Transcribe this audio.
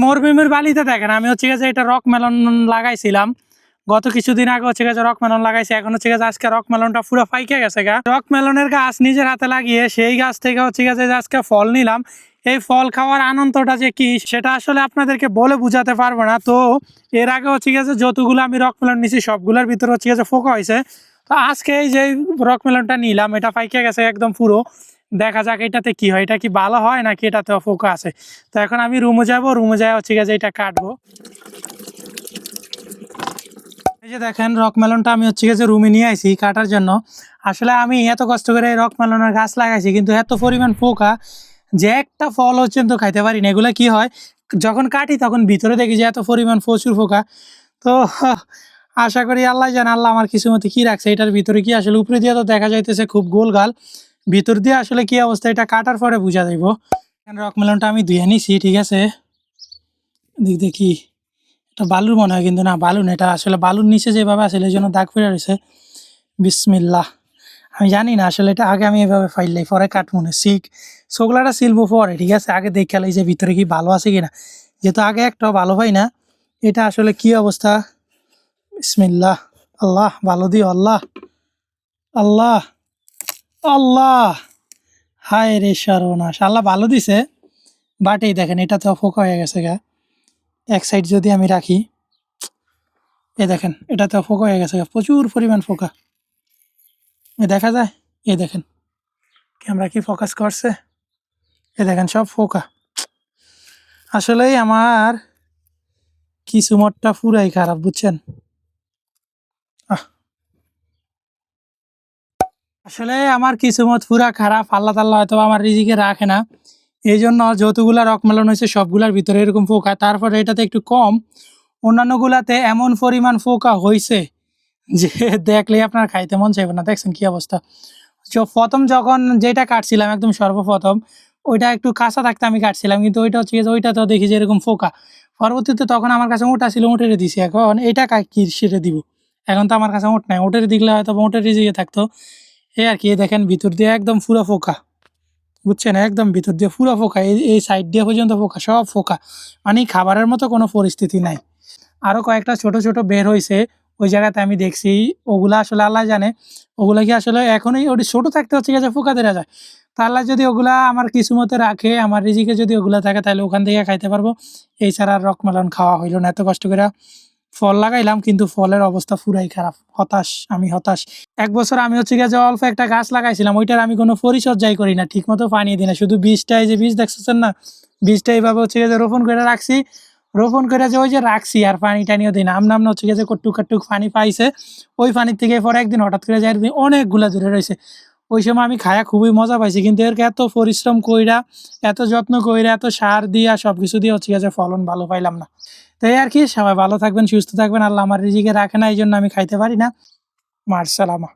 মরুভূমির বালিতে দেখেন আমি হচ্ছে গিয়ে যে এটা রক মেলন লাগাইছিলাম গত কিছুদিন আগে, হচ্ছে গিয়ে রক মেলন লাগাইছি। এখন হচ্ছে গিয়ে আজকে রক মেলনটা পুরো পাইকে গেছে গা। রক মেলনের গাছ নিজের হাতে লাগিয়ে সেই গাছ থেকে হচ্ছে গিয়ে যে আজকে ফল নিলাম। এই ফল খাওয়ার আনন্দটা যে কি সেটা আসলে আপনাদেরকে বলে বুঝাতে পারবো না। তো এর আগে হচ্ছে গিয়ে যে যতগুলো আমি রক মেলন নিছি সবগুলোর ভিতরে হচ্ছে গিয়ে যে ফোকা হয়েছে। তো আজকে এই যে রক মেলনটা নিলাম, এটা পাইকে গেছে একদম পুরো। দেখা যাক এটাতে কি হয়, এটা কি ভালো হয় নাকি এটাতে ফোকা আছে। তো এখন আমি রুমে যাবো, রুমে যাই হচ্ছে গিয়ে যে এটা কাটবো। এই যে দেখেন রক মেলনটা আমি হচ্ছে গিয়ে যে রুমে নিয়ে আইছি কাটার জন্য। আসলে আমি এত কষ্ট করে রক মেলনের গাছ লাগাইছি কিন্তু এত পরিমাণ পোকা যে একটা ফল হচ্ছে তো খাইতে পারি না। এগুলো কি হয়, যখন কাটি তখন ভিতরে দেখি যে এত পরিমাণ প্রচুর পোকা। তো আশা করি আল্লাহ জানে আল্লাহ আমার কিছু মতো কি রাখছে এটার ভিতরে। কি আসলে উপরে দিয়ে তো দেখা যাইতেছে খুব গোল গাল, ভিতর দিয়ে আসলে কি অবস্থা এটা কাটার পরে বুঝা যাইব। রক মেলনটা আমি ধুয়ে নিছি, ঠিক আছে। দেখি এটা বালুর মনে হয়, কিন্তু না বালু না, এটা আসলে বালুর নিচে যেভাবে আসলে এই জন্য দাগ ফিরে রয়েছে। বিসমিল্লাহ। আমি জানি না আসলে এটা আগে আমি এভাবে ফাইললাই পরে কাটমনে শোকলাটা সিলবো পরে, ঠিক আছে। আগে দেখে এই যে ভিতরে কি ভালো আছে কিনা, যেহেতু আগে একটাও ভালো হয় না। এটা আসলে কি অবস্থা। বিসমিল্লাহ। আল্লাহ ভালো দিও, আল্লাহ আল্লাহ আল্লাহ। হায় রে সর্বনাশ, আল্লাহ ভালো দিছে। বাট এই দেখেন এটা তো ফোকা হয়ে গেছে গা। এক সাইড যদি আমি রাখি, এই দেখেন এটা তো ফোকা হয়ে গেছে, প্রচুর পরিমাণ ফোকা। এ দেখা যায়, এই দেখেন ক্যামেরা কি ফোকাস করছে, এ দেখেন সব ফোকা। আসলেই আমার কিছু মোটটা পুরাই খারাপ, বুঝছেন। আসলে আমার কিসমত পুরা খারাপ, আল্লাহ তাল্লাহ হয়তো আমার রিজিকে রাখে না। এই জন্য যতগুলা রক মেলন হয়েছে সবগুলার ভিতরে এরকম ফোকা, তারপরে এটাতে একটু কম। অন্যান্যগুলাতে এমন পরিমাণ ফোকা হয়েছে যে দেখলেই আপনার খাইতে মন চাইবে না। দেখছেন কি অবস্থা। প্রথম যখন যেটা কাটছিলাম একদম সর্বপ্রথম, ওইটা একটু কাঁচা থাকতে আমি কাটছিলাম, কিন্তু ওইটা হচ্ছে ওইটা তো দেখি যে এরকম ফোকা। পরবর্তীতে তখন আমার কাছে ওটা ছিল, ওটেরে দিছি। এখন এটা কি সেটা দিব, এখন তো আমার কাছে ওট নাই। ওটের দিলে হয়তো ওটের রিজিকে থাকতো। এই আর কি, দেখেন ভিতর দিয়ে একদম পুরো ফোকা, বুঝছেন, একদম ভিতর দিয়ে পুরো ফোকা। এই সাইড দিয়ে পর্যন্ত ফোকা, সব ফোকা, মানে খাবারের মতো কোনো পরিস্থিতি নাই। আরও কয়েকটা ছোট ছোট বের হয়েছে ওই জায়গাতে, আমি দেখছি। ওগুলা আসলে আল্লাহ জানে ওগুলা কি আসলে এখনই ওটি ছোটো থাকতে হচ্ছে গেছে ফোকা দেওয়া যায়। তা আল্লাহ যদি ওগুলা আমার কিছু মতে রাখে, আমার রিজিকে যদি ওগুলা থাকে, তাহলে ওখান থেকে খাইতে পারবো। এই ছাড়া আর রক মেলন খাওয়া হইলো না। এত কষ্ট করে ফল লাগাইলাম কিন্তু ফলের অবস্থা পুরাই খারাপ, হতাশ, আমি হতাশ। এক বছর আমি হচ্ছে গিয়ে যে অল্প একটা গাছ লাগাইছিলাম, ওইটার আমি কোনো পরিচর্যাই করি না, ঠিক মতো পানি দিই না, শুধু বীজটাই যে বীজ দেখছেন না, বীজটা এইভাবে হচ্ছে গিয়ে যে রোপণ করে রাখছি। রোপণ করে যে ওই যে রাখছি আর পানি টানিও দিই না, নাম হচ্ছে গিয়ে যে কটুক কাটুক পানি পাইছে। ওই পানির থেকে পরে একদিন হঠাৎ করে যাই অনেকগুলা ধরে রয়েছে। ওই সময় আমি খায়া খুবই মজা পাইছি, কিন্তু এর এত পরিশ্রম কইরা, এত যত্ন কইরা, এত সার দিয়া সব কিছু দিয়ে হচ্ছে গিয়ে ফলন ভালো পাইলাম না। তাই আর কি, সবাই ভালো থাকবেন, সুস্থ থাকবেন। আল্লাহ আমার রিজিকে রাখে না, এই জন্য আমি খাইতে পারি না। মার সালামা।